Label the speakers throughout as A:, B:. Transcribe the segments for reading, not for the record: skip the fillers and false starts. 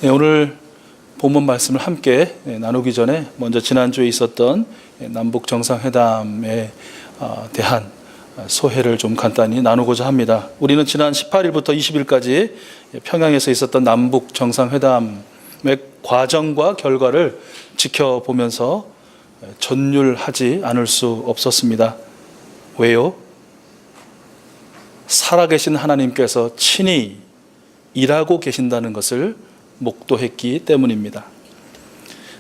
A: 네, 오늘 본문 말씀을 함께 나누기 전에 먼저 지난주에 있었던 남북 정상회담에 대한 소회를 좀 간단히 나누고자 합니다. 우리는 지난 18일부터 20일까지 평양에서 있었던 남북 정상회담의 과정과 결과를 지켜보면서 전율하지 않을 수 없었습니다. 왜요? 살아계신 하나님께서 친히 일하고 계신다는 것을 목도했기 때문입니다.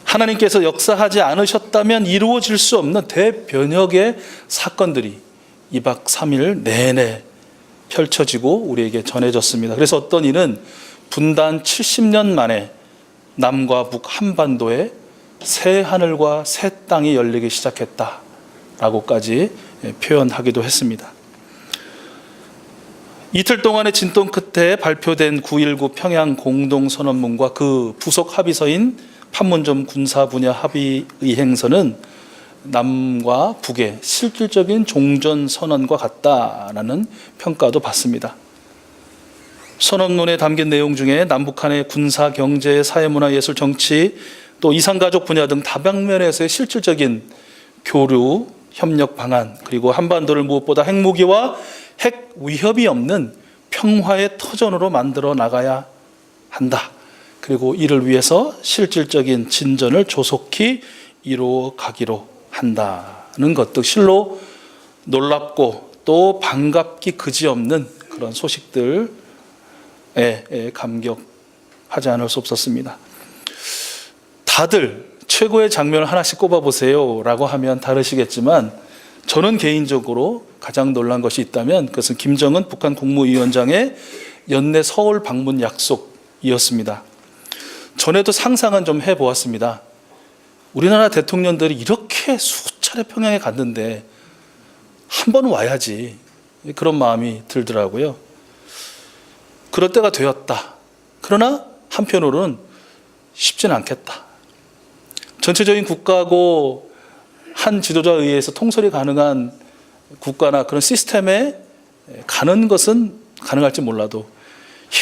A: 하나님께서 역사하지 않으셨다면 이루어질 수 없는 대변혁의 사건들이 2박 3일 내내 펼쳐지고 우리에게 전해졌습니다. 그래서 어떤 이는 분단 70년 만에 남과 북 한반도에 새 하늘과 새 땅이 열리기 시작했다라고까지 표현하기도 했습니다. 이틀 동안의 진동 끝에 발표된 9.19 평양 공동선언문과 그 부속 합의서인 판문점 군사 분야 합의 의행서는 남과 북의 실질적인 종전선언과 같다라는 평가도 받습니다. 선언문에 담긴 내용 중에 남북한의 군사, 경제, 사회문화, 예술, 정치, 또 이산가족 분야 등 다방면에서의 실질적인 교류, 협력 방안, 그리고 한반도를 무엇보다 핵무기와 핵 위협이 없는 평화의 터전으로 만들어 나가야 한다. 그리고 이를 위해서 실질적인 진전을 조속히 이루어 가기로 한다는 것도 실로 놀랍고 또 반갑기 그지없는 그런 소식들에 감격하지 않을 수 없었습니다. 다들 최고의 장면을 하나씩 꼽아보세요 라고 하면 다르시겠지만 저는 개인적으로 가장 놀란 것이 있다면 그것은 김정은 북한 국무위원장의 연내 서울 방문 약속이었습니다. 전에도 상상은 좀 해보았습니다. 우리나라 대통령들이 이렇게 수차례 평양에 갔는데 한 번은 와야지, 그런 마음이 들더라고요. 그럴 때가 되었다. 그러나 한편으로는 쉽지는 않겠다. 전체적인 국가고 한 지도자에 의해서 통솔이 가능한 국가나 그런 시스템에 가는 것은 가능할지 몰라도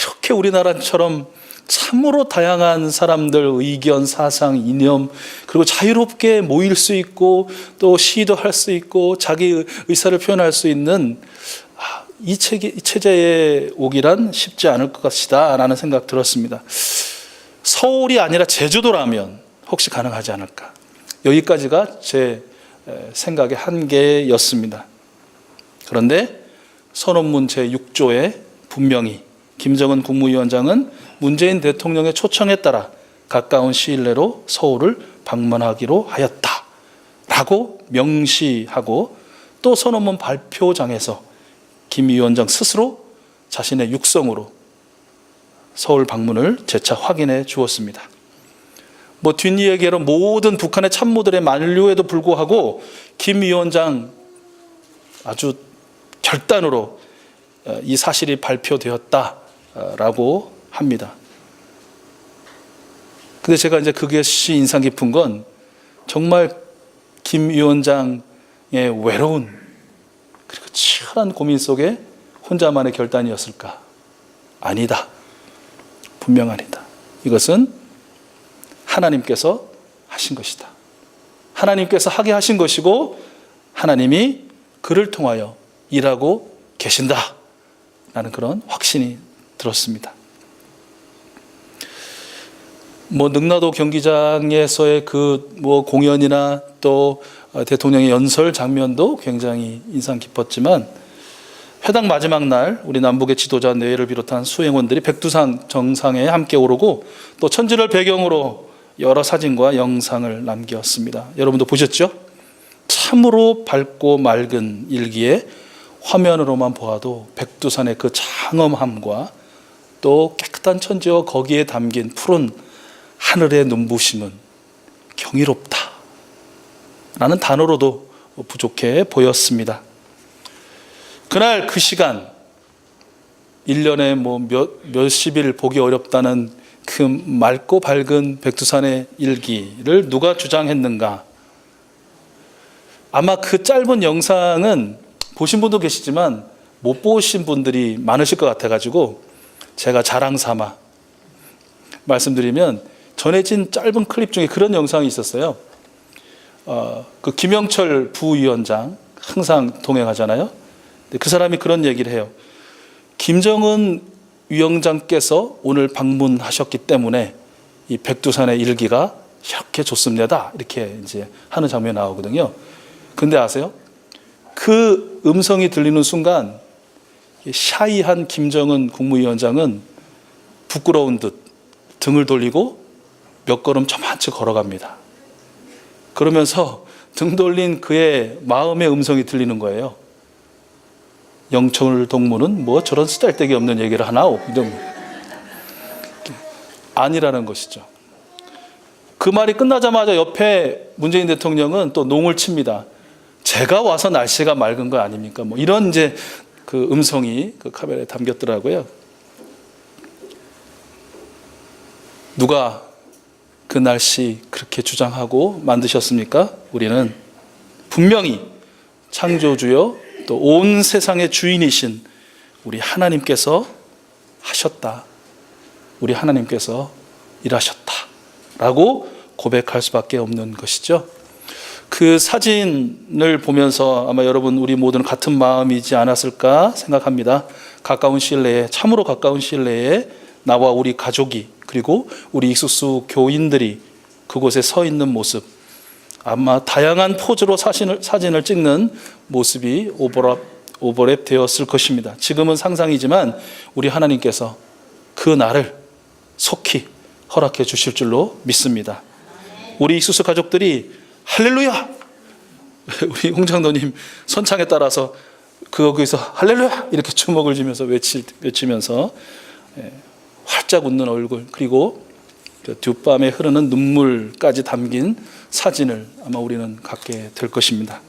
A: 이렇게 우리나라처럼 참으로 다양한 사람들 의견, 사상, 이념, 그리고 자유롭게 모일 수 있고 또 시위도 할 수 있고 자기 의사를 표현할 수 있는 이 체제에 오기란 쉽지 않을 것 같다 라는 생각 들었습니다. 서울이 아니라 제주도라면 혹시 가능하지 않을까. 여기까지가 제 생각의 한계였습니다. 그런데 선언문 제6조에 분명히 김정은 국무위원장은 문재인 대통령의 초청에 따라 가까운 시일 내로 서울을 방문하기로 하였다라고 명시하고 또 선언문 발표장에서 김 위원장 스스로 자신의 육성으로 서울 방문을 재차 확인해 주었습니다. 뒷이야기로 모든 북한의 참모들의 만류에도 불구하고 김 위원장 아주 결단으로 이 사실이 발표되었다라고 합니다. 근데 제가 이제 그것이 인상 깊은 건 정말 김 위원장의 외로운 그리고 치열한 고민 속에 혼자만의 결단이었을까? 아니다. 분명 아니다. 이것은 하나님께서 하신 것이다. 하나님께서 하게 하신 것이고 하나님이 그를 통하여 일하고 계신다 라는 그런 확신이 들었습니다. 능라도 경기장에서의 공연이나 또 대통령의 연설 장면도 굉장히 인상 깊었지만 회담 마지막 날 우리 남북의 지도자 내외를 비롯한 수행원들이 백두산 정상에 함께 오르고 또 천지를 배경으로 여러 사진과 영상을 남겼습니다. 여러분도 보셨죠? 참으로 밝고 맑은 일기에 화면으로만 보아도 백두산의 그 장엄함과 또 깨끗한 천지와 거기에 담긴 푸른 하늘의 눈부심은 경이롭다 라는 단어로도 부족해 보였습니다. 그날 그 시간 1년에 몇십일 보기 어렵다는 그 맑고 밝은 백두산의 일기를 누가 주장했는가? 아마 그 짧은 영상은 보신 분도 계시지만 못 보신 분들이 많으실 것 같아가지고 제가 자랑 삼아 말씀드리면 전해진 짧은 클립 중에 그런 영상이 있었어요. 그 김영철 부위원장 항상 동행하잖아요. 근데 그 사람이 그런 얘기를 해요. 김정은 위원장께서 오늘 방문하셨기 때문에 이 백두산의 일기가 이렇게 좋습니다. 이렇게 이제 하는 장면이 나오거든요. 근데 아세요? 그 음성이 들리는 순간 샤이한 김정은 국무위원장은 부끄러운 듯 등을 돌리고 몇 걸음 저만치 걸어갑니다. 그러면서 등 돌린 그의 마음의 음성이 들리는 거예요. 영철 동무는 뭐 저런 쓰잘데기 없는 얘기를 하나오? 아니라는 것이죠. 그 말이 끝나자마자 옆에 문재인 대통령은 또 농을 칩니다. 제가 와서 날씨가 맑은 거 아닙니까? 뭐 이런 이제 그 음성이 그 카메라에 담겼더라고요. 누가 그 날씨 그렇게 주장하고 만드셨습니까? 우리는 분명히 창조주요 또 온 세상의 주인이신 우리 하나님께서 하셨다. 우리 하나님께서 일하셨다라고 고백할 수밖에 없는 것이죠. 그 사진을 보면서 아마 여러분 우리 모두는 같은 마음이지 않았을까 생각합니다. 가까운 시일 내에, 참으로 가까운 시일 내에 나와 우리 가족이 그리고 우리 익숙수 교인들이 그곳에 서 있는 모습, 아마 다양한 포즈로 사진을 찍는 모습이 오버랩 되었을 것입니다. 지금은 상상이지만 우리 하나님께서 그 날을 속히 허락해 주실 줄로 믿습니다. 우리 익숙수 가족들이 할렐루야! 우리 홍장로님 선창에 따라서 거기서 할렐루야! 이렇게 주먹을 쥐면서 외치면서 활짝 웃는 얼굴, 그리고 뒷밤에 흐르는 눈물까지 담긴 사진을 아마 우리는 갖게 될 것입니다.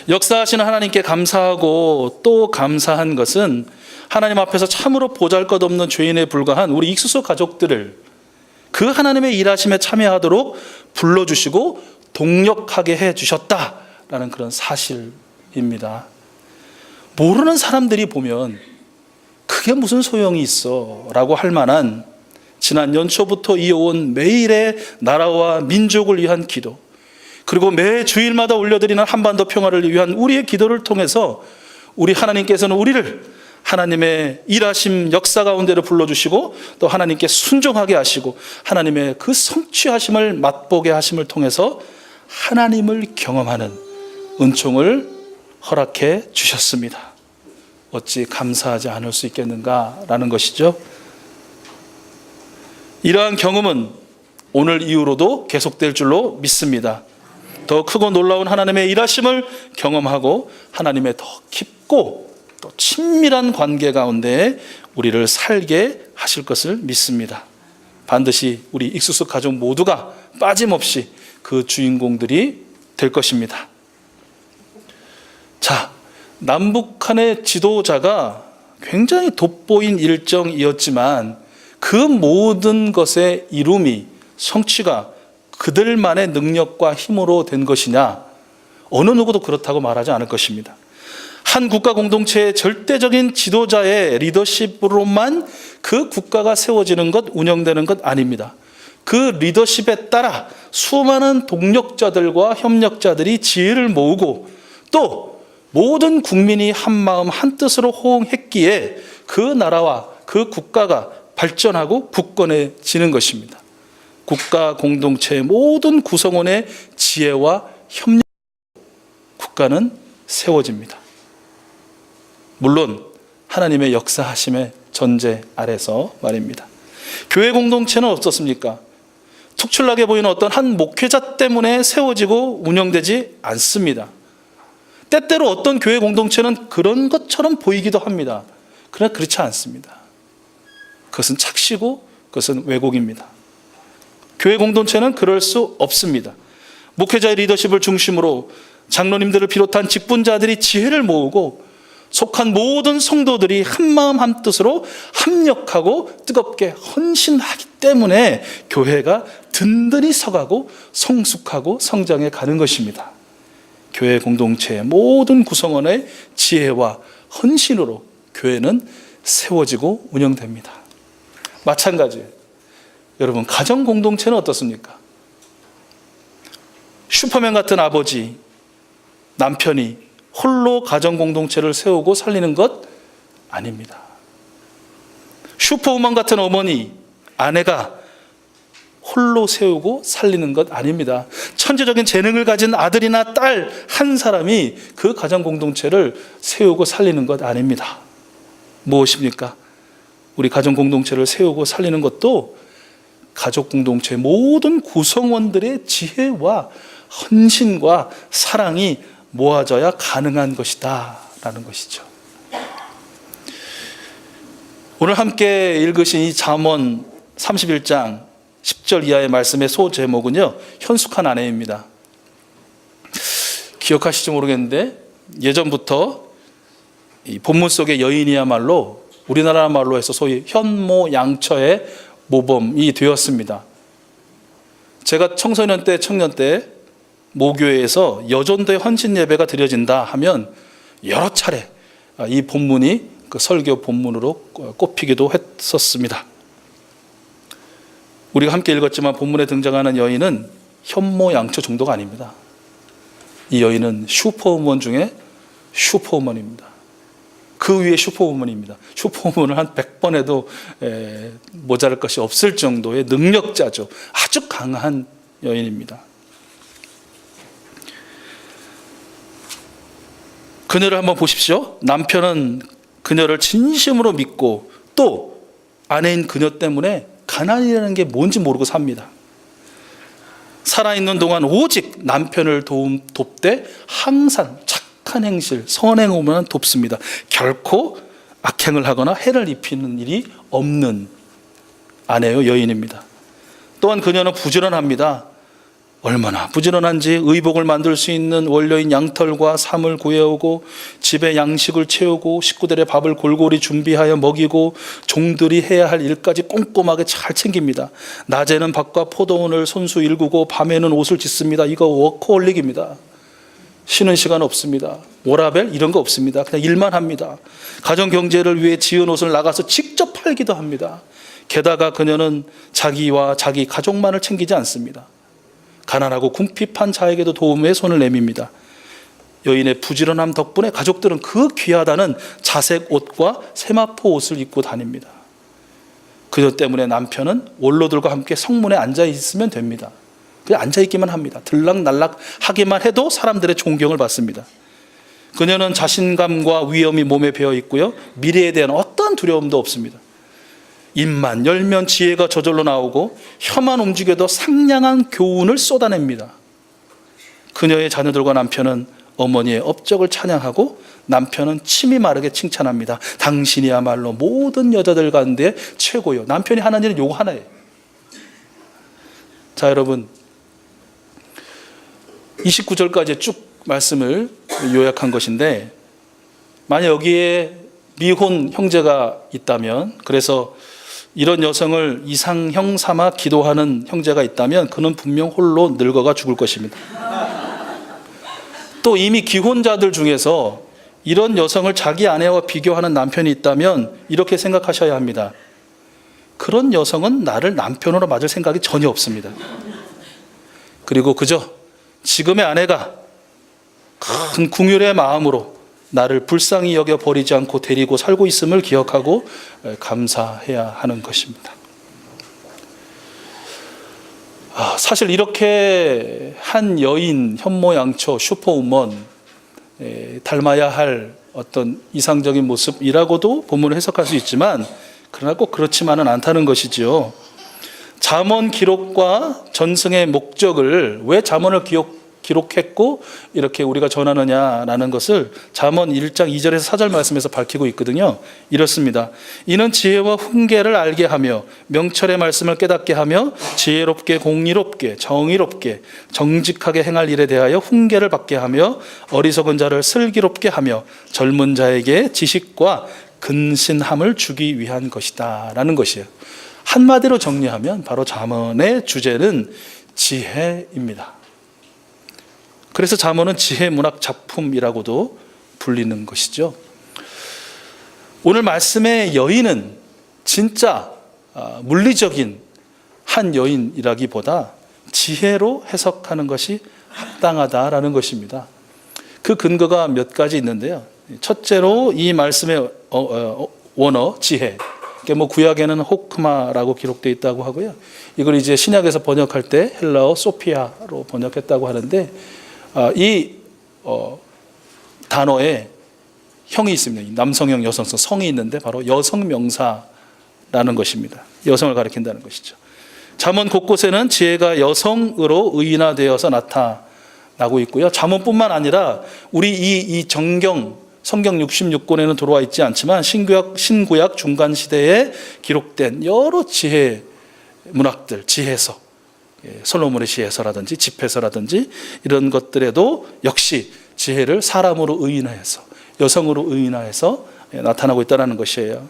A: 역사하시는 하나님께 감사하고 또 감사한 것은 하나님 앞에서 참으로 보잘것없는 죄인에 불과한 우리 익숙수 가족들을 그 하나님의 일하심에 참여하도록 불러주시고 동력하게 해주셨다라는 그런 사실입니다. 모르는 사람들이 보면 그게 무슨 소용이 있어 라고 할 만한 지난 연초부터 이어온 매일의 나라와 민족을 위한 기도, 그리고 매 주일마다 올려드리는 한반도 평화를 위한 우리의 기도를 통해서 우리 하나님께서는 우리를 하나님의 일하심 역사 가운데로 불러주시고 또 하나님께 순종하게 하시고 하나님의 그 성취하심을 맛보게 하심을 통해서 하나님을 경험하는 은총을 허락해 주셨습니다. 어찌 감사하지 않을 수 있겠는가라는 것이죠. 이러한 경험은 오늘 이후로도 계속될 줄로 믿습니다. 더 크고 놀라운 하나님의 일하심을 경험하고 하나님의 더 깊고 또 친밀한 관계 가운데 우리를 살게 하실 것을 믿습니다. 반드시 우리 익숙수 가족 모두가 빠짐없이 그 주인공들이 될 것입니다. 자, 남북한의 지도자가 굉장히 돋보인 일정이었지만 그 모든 것의 이룸이, 성취가 그들만의 능력과 힘으로 된 것이냐? 어느 누구도 그렇다고 말하지 않을 것입니다. 한 국가 공동체의 절대적인 지도자의 리더십으로만 그 국가가 세워지는 것, 운영되는 것 아닙니다. 그 리더십에 따라 수많은 동력자들과 협력자들이 지혜를 모으고 또 모든 국민이 한마음 한뜻으로 호응했기에 그 나라와 그 국가가 발전하고 굳건해지는 것입니다. 국가 공동체의 모든 구성원의 지혜와 협력, 국가는 세워집니다. 물론 하나님의 역사하심의 전제 아래서 말입니다. 교회 공동체는 어떻습니까? 특출나게 보이는 어떤 한 목회자 때문에 세워지고 운영되지 않습니다. 때때로 어떤 교회 공동체는 그런 것처럼 보이기도 합니다. 그러나 그렇지 않습니다. 그것은 착시고 그것은 왜곡입니다. 교회 공동체는 그럴 수 없습니다. 목회자의 리더십을 중심으로 장로님들을 비롯한 직분자들이 지혜를 모으고 속한 모든 성도들이 한마음 한뜻으로 합력하고 뜨겁게 헌신하기 때문에 교회가 든든히 서가고 성숙하고 성장해 가는 것입니다. 교회 공동체의 모든 구성원의 지혜와 헌신으로 교회는 세워지고 운영됩니다. 마찬가지예요. 여러분, 가정 공동체는 어떻습니까? 슈퍼맨 같은 아버지, 남편이 홀로 가정 공동체를 세우고 살리는 것 아닙니다. 슈퍼우먼 같은 어머니, 아내가 홀로 세우고 살리는 것 아닙니다. 천재적인 재능을 가진 아들이나 딸 한 사람이 그 가정 공동체를 세우고 살리는 것 아닙니다. 무엇입니까? 우리 가정 공동체를 세우고 살리는 것도 가족 공동체 모든 구성원들의 지혜와 헌신과 사랑이 모아져야 가능한 것이다 라는 것이죠. 오늘 함께 읽으신 이 잠언 31장 10절 이하의 말씀의 소제목은요, 현숙한 아내입니다. 기억하실지 모르겠는데 예전부터 이 본문 속의 여인이야말로 우리나라 말로 해서 소위 현모양처의 모범이 되었습니다. 제가 청소년 때, 청년 때 모교회에서 여전도의 헌신 예배가 드려진다 하면 여러 차례 이 본문이 그 설교 본문으로 꼽히기도 했었습니다. 우리가 함께 읽었지만 본문에 등장하는 여인은 현모양처 정도가 아닙니다. 이 여인은 슈퍼우먼 중에 슈퍼우먼입니다. 그 위에 슈퍼우먼입니다. 슈퍼우먼을 한 100번 해도 모자랄 것이 없을 정도의 능력자죠. 아주 강한 여인입니다. 그녀를 한번 보십시오. 남편은 그녀를 진심으로 믿고 또 아내인 그녀 때문에 가난이라는 게 뭔지 모르고 삽니다. 살아있는 동안 오직 남편을 돕되 항상 착한 행실, 선행으로만 돕습니다. 결코 악행을 하거나 해를 입히는 일이 없는 아내요, 여인입니다. 또한 그녀는 부지런합니다. 얼마나 부지런한지 의복을 만들 수 있는 원료인 양털과 삼을 구해오고 집에 양식을 채우고 식구들의 밥을 골고루 준비하여 먹이고 종들이 해야 할 일까지 꼼꼼하게 잘 챙깁니다. 낮에는 밭과 포도원을 손수 일구고 밤에는 옷을 짓습니다. 이거 워커홀릭입니다. 쉬는 시간 없습니다. 워라벨 이런 거 없습니다. 그냥 일만 합니다. 가정 경제를 위해 지은 옷을 나가서 직접 팔기도 합니다. 게다가 그녀는 자기와 자기 가족만을 챙기지 않습니다. 가난하고 궁핍한 자에게도 도움에 손을 내밉니다. 여인의 부지런함 덕분에 가족들은 그 귀하다는 자색 옷과 세마포 옷을 입고 다닙니다. 그녀 때문에 남편은 원로들과 함께 성문에 앉아 있으면 됩니다. 그냥 앉아 있기만 합니다. 들락날락 하기만 해도 사람들의 존경을 받습니다. 그녀는 자신감과 위엄이 몸에 배어 있고요, 미래에 대한 어떤 두려움도 없습니다. 입만 열면 지혜가 저절로 나오고 혀만 움직여도 상냥한 교훈을 쏟아냅니다. 그녀의 자녀들과 남편은 어머니의 업적을 찬양하고 남편은 침이 마르게 칭찬합니다. 당신이야말로 모든 여자들 가운데 최고요. 남편이 하는 일은 요거 하나예요. 자, 여러분, 29절까지 쭉 말씀을 요약한 것인데, 만약 여기에 미혼 형제가 있다면, 그래서 이런 여성을 이상형 삼아 기도하는 형제가 있다면 그는 분명 홀로 늙어가 죽을 것입니다. 또 이미 기혼자들 중에서 이런 여성을 자기 아내와 비교하는 남편이 있다면 이렇게 생각하셔야 합니다. 그런 여성은 나를 남편으로 맞을 생각이 전혀 없습니다. 그리고 그저 지금의 아내가 큰 긍휼의 마음으로 나를 불쌍히 여겨 버리지 않고 데리고 살고 있음을 기억하고 감사해야 하는 것입니다. 사실 이렇게 한 여인, 현모양처, 슈퍼우먼, 닮아야 할 어떤 이상적인 모습이라고도 본문을 해석할 수 있지만, 그러나 꼭 그렇지만은 않다는 것이죠. 잠언 기록과 전승의 목적을 왜 잠언을 기록했고 이렇게 우리가 전하느냐라는 것을 잠언 1장 2절에서 4절 말씀에서 밝히고 있거든요. 이렇습니다. 이는 지혜와 훈계를 알게 하며 명철의 말씀을 깨닫게 하며 지혜롭게 공의롭게 정의롭게 정직하게 행할 일에 대하여 훈계를 받게 하며 어리석은 자를 슬기롭게 하며 젊은 자에게 지식과 근신함을 주기 위한 것이다 라는 것이에요. 한마디로 정리하면 바로 잠언의 주제는 지혜입니다. 그래서 잠언은 지혜 문학 작품이라고도 불리는 것이죠. 오늘 말씀의 여인은 진짜 물리적인 한 여인이라기보다 지혜로 해석하는 것이 합당하다라는 것입니다. 그 근거가 몇 가지 있는데요. 첫째로 이 말씀의 원어 지혜, 구약에는 호크마라고 기록되어 있다고 하고요. 이걸 이제 신약에서 번역할 때 헬라어 소피아로 번역했다고 하는데, 이 단어에 형이 있습니다. 남성형, 여성성, 성이 있는데 바로 여성명사라는 것입니다. 여성을 가리킨다는 것이죠. 잠언 곳곳에는 지혜가 여성으로 의인화되어서 나타나고 있고요. 잠언뿐만 아니라 우리 이 정경 성경 66권에는 들어와 있지 않지만 신구약 중간 시대에 기록된 여러 지혜 문학들, 지혜서, 솔로몬의 지혜서라든지 집회서라든지 이런 것들에도 역시 지혜를 사람으로 의인화해서, 여성으로 의인화해서 나타나고 있다는 것이에요.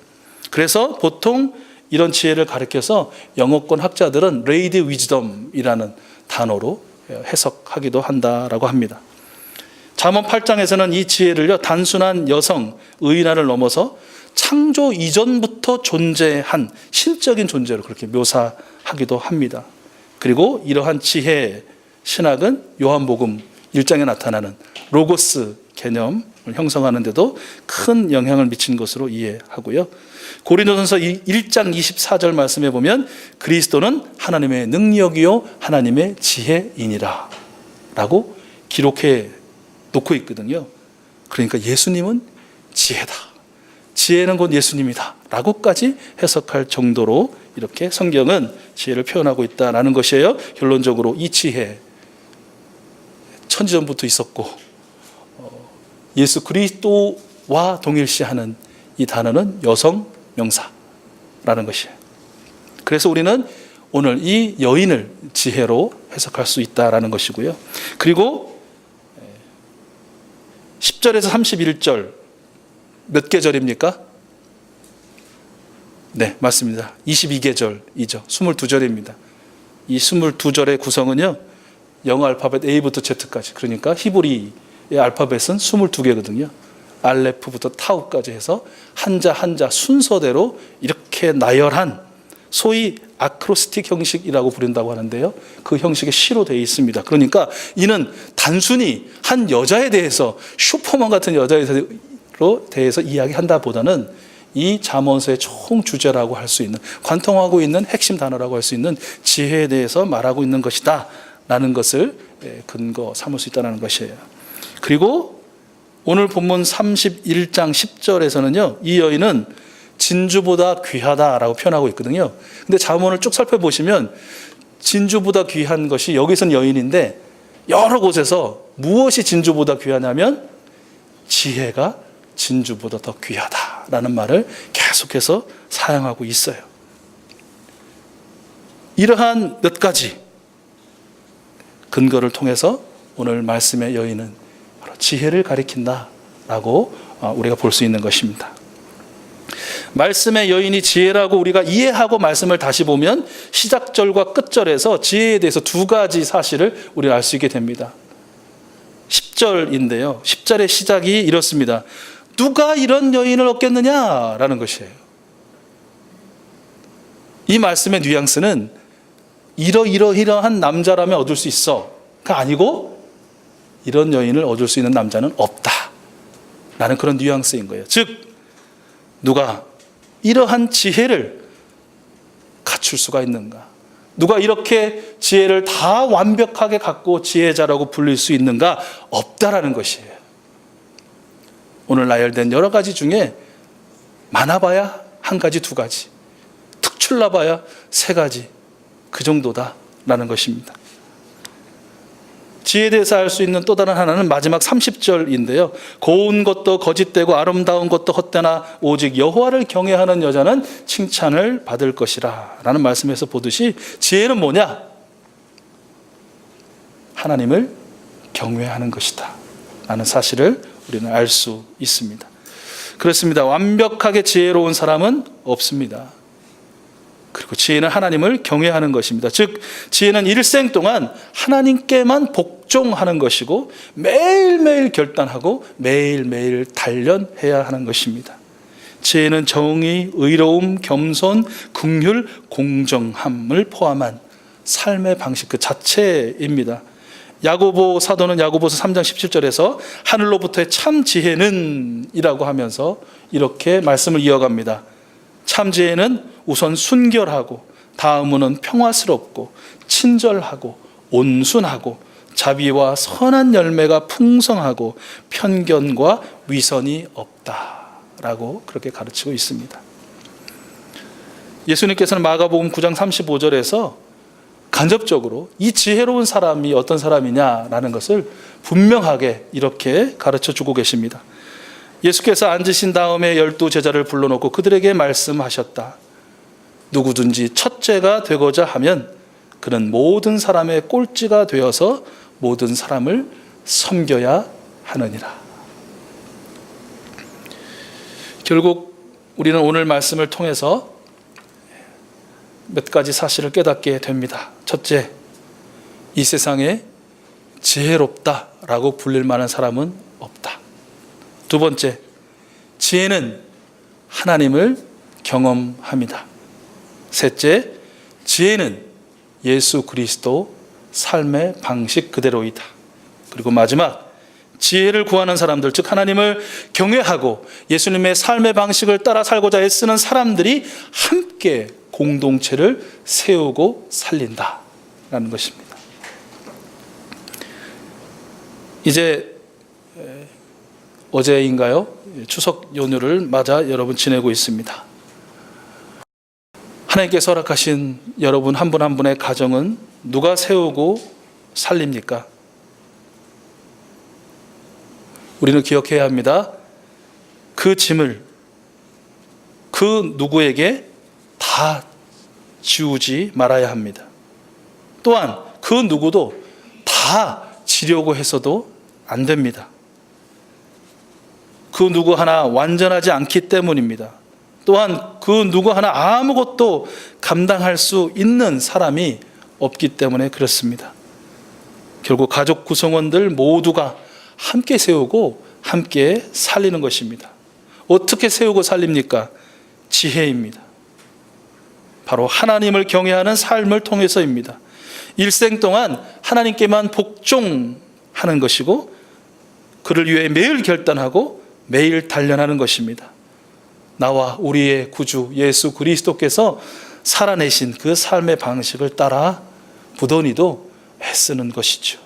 A: 그래서 보통 이런 지혜를 가리켜서 영어권 학자들은 레이디 위즈덤이라는 단어로 해석하기도 한다라고 합니다. 잠언 8장에서는 이 지혜를요, 단순한 여성 의인화를 넘어서 창조 이전부터 존재한 신적인 존재로 그렇게 묘사하기도 합니다. 그리고 이러한 지혜 신학은 요한복음 1장에 나타나는 로고스 개념을 형성하는 데도 큰 영향을 미친 것으로 이해하고요. 고린도전서 1장 24절 말씀에 보면 그리스도는 하나님의 능력이요 하나님의 지혜이니라 라고 기록해 놓고 있거든요. 그러니까 예수님은 지혜다, 지혜는 곧 예수님이다 라고까지 해석할 정도로 이렇게 성경은 지혜를 표현하고 있다는 것이에요. 결론적으로 이 지혜, 천지전부터 있었고 예수 그리스도와 동일시하는 이 단어는 여성 명사라는 것이에요. 그래서 우리는 오늘 이 여인을 지혜로 해석할 수 있다는 것이고요. 그리고 10절에서 31절 몇 계절입니까? 네, 맞습니다. 22계절이죠. 22절입니다. 이 22절의 구성은요, 영어 알파벳 A부터 Z까지, 그러니까 히브리의 알파벳은 22개거든요. 알레프부터 타우까지 해서 한자 한자 순서대로 이렇게 나열한 소위 아크로스틱 형식이라고 부른다고 하는데요. 그 형식의 시로 되어 있습니다. 그러니까 이는 단순히 한 여자에 대해서, 슈퍼맨 같은 여자에 대해서 이야기한다 보다는 이 잠언서의 총 주제라고 할 수 있는, 관통하고 있는 핵심 단어라고 할 수 있는 지혜에 대해서 말하고 있는 것이다 라는 것을 근거 삼을 수 있다는 것이에요. 그리고 오늘 본문 31장 10절에서는요, 이 여인은 진주보다 귀하다라고 표현하고 있거든요. 근데 잠언을 쭉 살펴보시면 진주보다 귀한 것이, 여기선 여인인데 여러 곳에서 무엇이 진주보다 귀하냐면 지혜가 진주보다 더 귀하다라는 말을 계속해서 사용하고 있어요. 이러한 몇 가지 근거를 통해서 오늘 말씀의 여인은 바로 지혜를 가리킨다라고 우리가 볼 수 있는 것입니다. 말씀의 여인이 지혜라고 우리가 이해하고 말씀을 다시 보면 시작절과 끝절에서 지혜에 대해서 두 가지 사실을 우리가 알 수 있게 됩니다. 10절인데요. 10절의 시작이 이렇습니다. 누가 이런 여인을 얻겠느냐? 라는 것이에요. 이 말씀의 뉘앙스는 이러이러한 남자라면 얻을 수 있어가 아니고 이런 여인을 얻을 수 있는 남자는 없다 라는 그런 뉘앙스인 거예요. 즉 누가 이러한 지혜를 갖출 수가 있는가? 누가 이렇게 지혜를 다 완벽하게 갖고 지혜자라고 불릴 수 있는가? 없다라는 것이에요. 오늘 나열된 여러 가지 중에 많아봐야 한 가지, 두 가지, 특출나봐야 세 가지, 그 정도다라는 것입니다. 지혜에 대해서 알 수 있는 또 다른 하나는 마지막 30절인데요. 고운 것도 거짓되고 아름다운 것도 헛되나 오직 여호와를 경외하는 여자는 칭찬을 받을 것이라 라는 말씀에서 보듯이 지혜는 뭐냐? 하나님을 경외하는 것이다 라는 사실을 우리는 알 수 있습니다. 그렇습니다. 완벽하게 지혜로운 사람은 없습니다. 그리고 지혜는 하나님을 경외하는 것입니다. 즉 지혜는 일생 동안 하나님께만 복종하는 것이고 매일매일 결단하고 매일매일 단련해야 하는 것입니다. 지혜는 정의, 의로움, 겸손, 긍휼, 공정함을 포함한 삶의 방식 그 자체입니다. 야고보 사도는 야고보서 3장 17절에서 하늘로부터의 참 지혜는 이라고 하면서 이렇게 말씀을 이어갑니다. 참 지혜는 우선 순결하고 다음으로는 평화스럽고 친절하고 온순하고 자비와 선한 열매가 풍성하고 편견과 위선이 없다라고 그렇게 가르치고 있습니다. 예수님께서는 마가복음 9장 35절에서 간접적으로 이 지혜로운 사람이 어떤 사람이냐라는 것을 분명하게 이렇게 가르쳐주고 계십니다. 예수께서 앉으신 다음에 12 제자를 불러놓고 그들에게 말씀하셨다. 누구든지 첫째가 되고자 하면 그는 모든 사람의 꼴찌가 되어서 모든 사람을 섬겨야 하느니라. 결국 우리는 오늘 말씀을 통해서 몇 가지 사실을 깨닫게 됩니다. 첫째, 이 세상에 지혜롭다라고 불릴 만한 사람은 없다. 두 번째, 지혜는 하나님을 경험합니다. 셋째, 지혜는 예수 그리스도 삶의 방식 그대로이다. 그리고 마지막, 지혜를 구하는 사람들, 즉 하나님을 경외하고 예수님의 삶의 방식을 따라 살고자 애쓰는 사람들이 함께 공동체를 세우고 살린다라는 것입니다. 이제 어제인가요? 추석 연휴를 맞아 여러분 지내고 있습니다. 하나님께서 허락하신 여러분 한 분 한 분의 가정은 누가 세우고 살립니까? 우리는 기억해야 합니다. 그 짐을 그 누구에게 다 지우지 말아야 합니다. 또한 그 누구도 다 지려고 해서도 안 됩니다. 그 누구 하나 완전하지 않기 때문입니다. 또한 그 누구 하나 아무것도 감당할 수 있는 사람이 없기 때문에 그렇습니다. 결국 가족 구성원들 모두가 함께 세우고 함께 살리는 것입니다. 어떻게 세우고 살립니까? 지혜입니다. 바로 하나님을 경외하는 삶을 통해서입니다. 일생 동안 하나님께만 복종하는 것이고 그를 위해 매일 결단하고 매일 단련하는 것입니다. 나와 우리의 구주 예수 그리스도께서 살아내신 그 삶의 방식을 따라 부더니도 애쓰는 것이죠.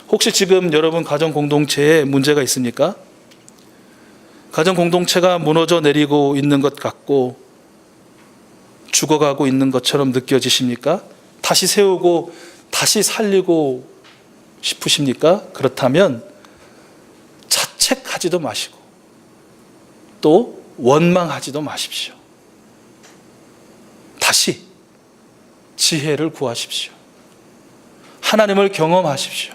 A: 혹시 지금 여러분 가정 공동체에 문제가 있습니까? 가정 공동체가 무너져 내리고 있는 것 같고 죽어가고 있는 것처럼 느껴지십니까? 다시 세우고 다시 살리고 싶으십니까? 그렇다면 자책하지도 마시고 또 원망하지도 마십시오. 다시 지혜를 구하십시오. 하나님을 경험하십시오.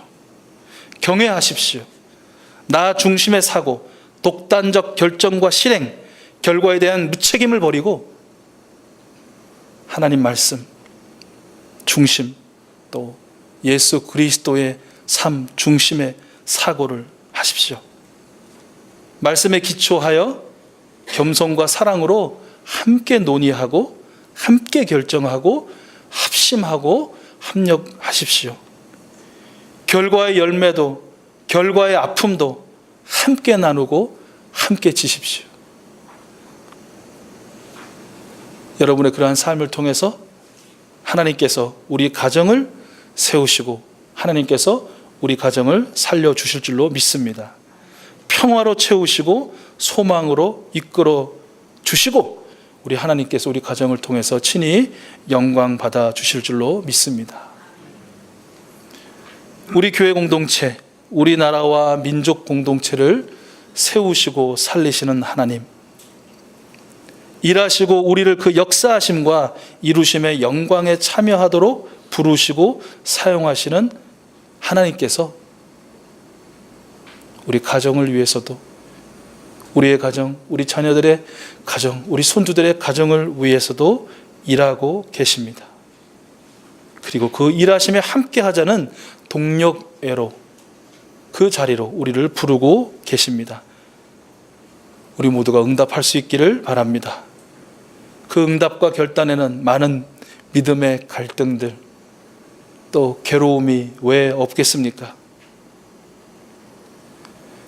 A: 경외하십시오. 나 중심의 사고, 독단적 결정과 실행, 결과에 대한 무책임을 버리고 하나님 말씀 중심, 또 예수 그리스도의 삶 중심의 사고를 하십시오. 말씀에 기초하여 겸손과 사랑으로 함께 논의하고 함께 결정하고 합심하고 합력하십시오. 결과의 열매도 결과의 아픔도 함께 나누고 함께 지십시오. 여러분의 그러한 삶을 통해서 하나님께서 우리 가정을 세우시고 하나님께서 우리 가정을 살려주실 줄로 믿습니다. 평화로 채우시고 소망으로 이끌어 주시고 우리 하나님께서 우리 가정을 통해서 친히 영광 받아 주실 줄로 믿습니다. 우리 교회 공동체, 우리나라와 민족 공동체를 세우시고 살리시는 하나님, 일하시고 우리를 그 역사하심과 이루심의 영광에 참여하도록 부르시고 사용하시는 하나님께서 우리 가정을 위해서도 우리의 가정, 우리 자녀들의 가정, 우리 손주들의 가정을 위해서도 일하고 계십니다. 그리고 그 일하심에 함께 하자는 동력애로 그 자리로 우리를 부르고 계십니다. 우리 모두가 응답할 수 있기를 바랍니다. 그 응답과 결단에는 많은 믿음의 갈등들, 또 괴로움이 왜 없겠습니까?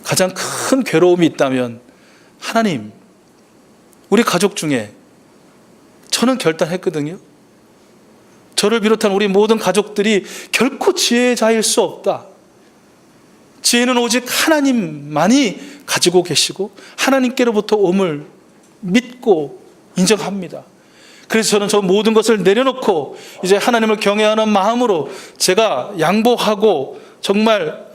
A: 가장 큰 괴로움이 있다면 하나님, 우리 가족 중에 저는 결단했거든요. 저를 비롯한 우리 모든 가족들이 결코 지혜의 자일 수 없다. 지혜는 오직 하나님만이 가지고 계시고 하나님께로부터 옴을 믿고 인정합니다. 그래서 저는 저 모든 것을 내려놓고 이제 하나님을 경외하는 마음으로 제가 양보하고 정말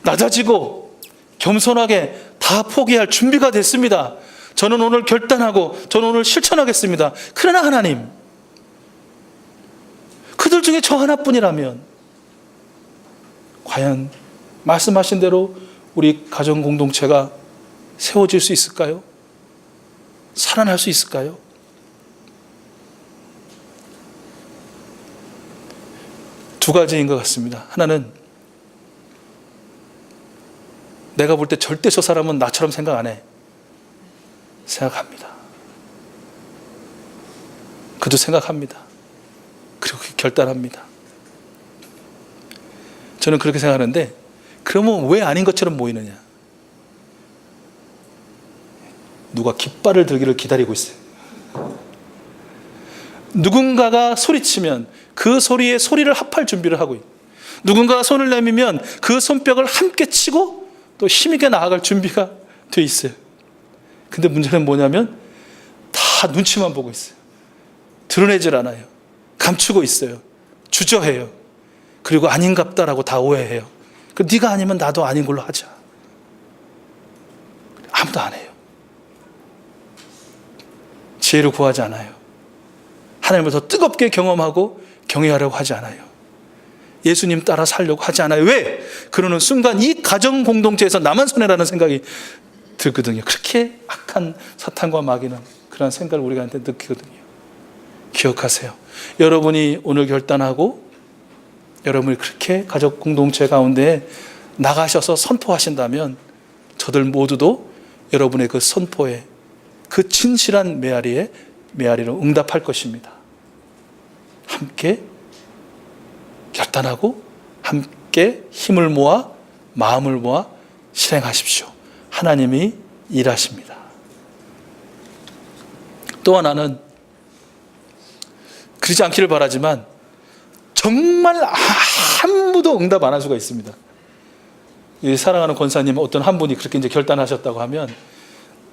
A: 낮아지고 겸손하게 다 포기할 준비가 됐습니다. 저는 오늘 결단하고 저는 오늘 실천하겠습니다. 그러나 하나님, 그들 중에 저 하나뿐이라면 과연 말씀하신 대로 우리 가정 공동체가 세워질 수 있을까요? 살아날 수 있을까요? 두 가지인 것 같습니다. 하나는 내가 볼 때 절대 저 사람은 나처럼 생각 안 해. 생각합니다. 그도 생각합니다. 그리고 결단합니다. 저는 그렇게 생각하는데, 그러면 왜 아닌 것처럼 보이느냐? 누가 깃발을 들기를 기다리고 있어요. 누군가가 소리치면 그 소리에 소리를 합할 준비를 하고 있고, 누군가가 손을 내밀면 그 손뼉을 함께 치고 또 힘있게 나아갈 준비가 돼 있어요. 근데 문제는 뭐냐면 다 눈치만 보고 있어요. 드러내질 않아요. 감추고 있어요. 주저해요. 그리고 아닌갑다라고 다 오해해요. 네가 아니면 나도 아닌 걸로 하자. 아무도 안 해요. 지혜를 구하지 않아요. 하나님을 더 뜨겁게 경험하고 경외하려고 하지 않아요. 예수님 따라 살려고 하지 않아요. 왜? 그러는 순간 이 가정 공동체에서 나만 손해라는 생각이 들거든요. 그렇게 악한 사탄과 마귀는 그런 생각을 우리가 느끼거든요. 기억하세요. 여러분이 오늘 결단하고 여러분이 그렇게 가족 공동체 가운데 나가셔서 선포하신다면 저들 모두도 여러분의 그 선포에, 그 진실한 메아리로 응답할 것입니다. 함께 결단하고 함께 힘을 모아 마음을 모아 실행하십시오. 하나님이 일하십니다. 또 하나는 그러지 않기를 바라지만 정말 아무도 응답 안 할 수가 있습니다. 사랑하는 권사님 어떤 한 분이 그렇게 이제 결단하셨다고 하면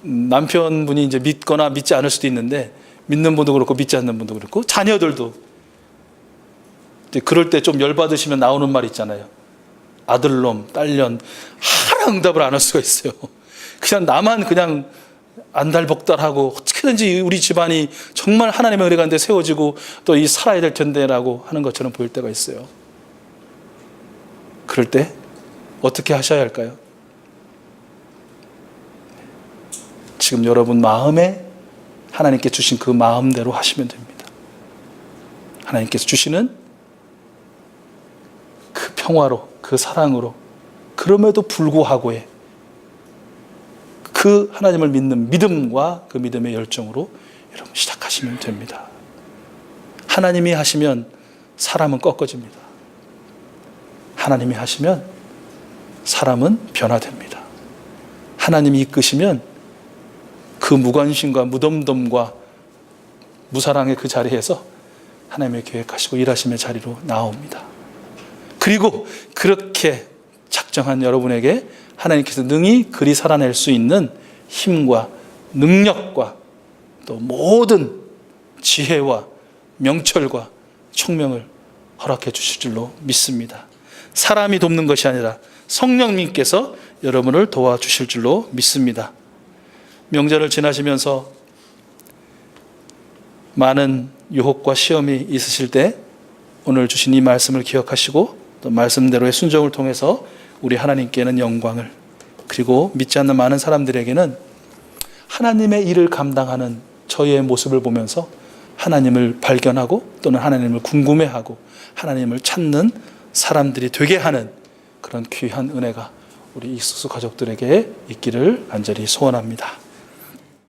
A: 남편분이 이제 믿거나 믿지 않을 수도 있는데, 믿는 분도 그렇고 믿지 않는 분도 그렇고 자녀들도 그럴 때 좀 열받으시면 나오는 말 있잖아요. 아들놈, 딸년 하나 응답을 안 할 수가 있어요. 그냥 나만 그냥 안달복달하고 어떻게든지 우리 집안이 정말 하나님의 은혜 가운데 세워지고 또 이 살아야 될 텐데라고 하는 것처럼 보일 때가 있어요. 그럴 때 어떻게 하셔야 할까요? 지금 여러분 마음에 하나님께 주신 그 마음대로 하시면 됩니다. 하나님께서 주시는 그 평화로, 그 사랑으로, 그럼에도 불구하고의 그 하나님을 믿는 믿음과 그 믿음의 열정으로 여러분 시작하시면 됩니다. 하나님이 하시면 사람은 꺾어집니다. 하나님이 하시면 사람은 변화됩니다. 하나님이 이끄시면 그 무관심과 무덤덤과 무사랑의 그 자리에서 하나님의 계획하시고 일하심의 자리로 나옵니다. 그리고 그렇게 작정한 여러분에게 하나님께서 능히 그리 살아낼 수 있는 힘과 능력과 또 모든 지혜와 명철과 총명을 허락해 주실 줄로 믿습니다. 사람이 돕는 것이 아니라 성령님께서 여러분을 도와주실 줄로 믿습니다. 명절을 지나시면서 많은 유혹과 시험이 있으실 때 오늘 주신 이 말씀을 기억하시고 또 말씀대로의 순종을 통해서 우리 하나님께는 영광을, 그리고 믿지 않는 많은 사람들에게는 하나님의 일을 감당하는 저희의 모습을 보면서 하나님을 발견하고 또는 하나님을 궁금해하고 하나님을 찾는 사람들이 되게 하는 그런 귀한 은혜가 우리 이숙수 가족들에게 있기를 간절히 소원합니다.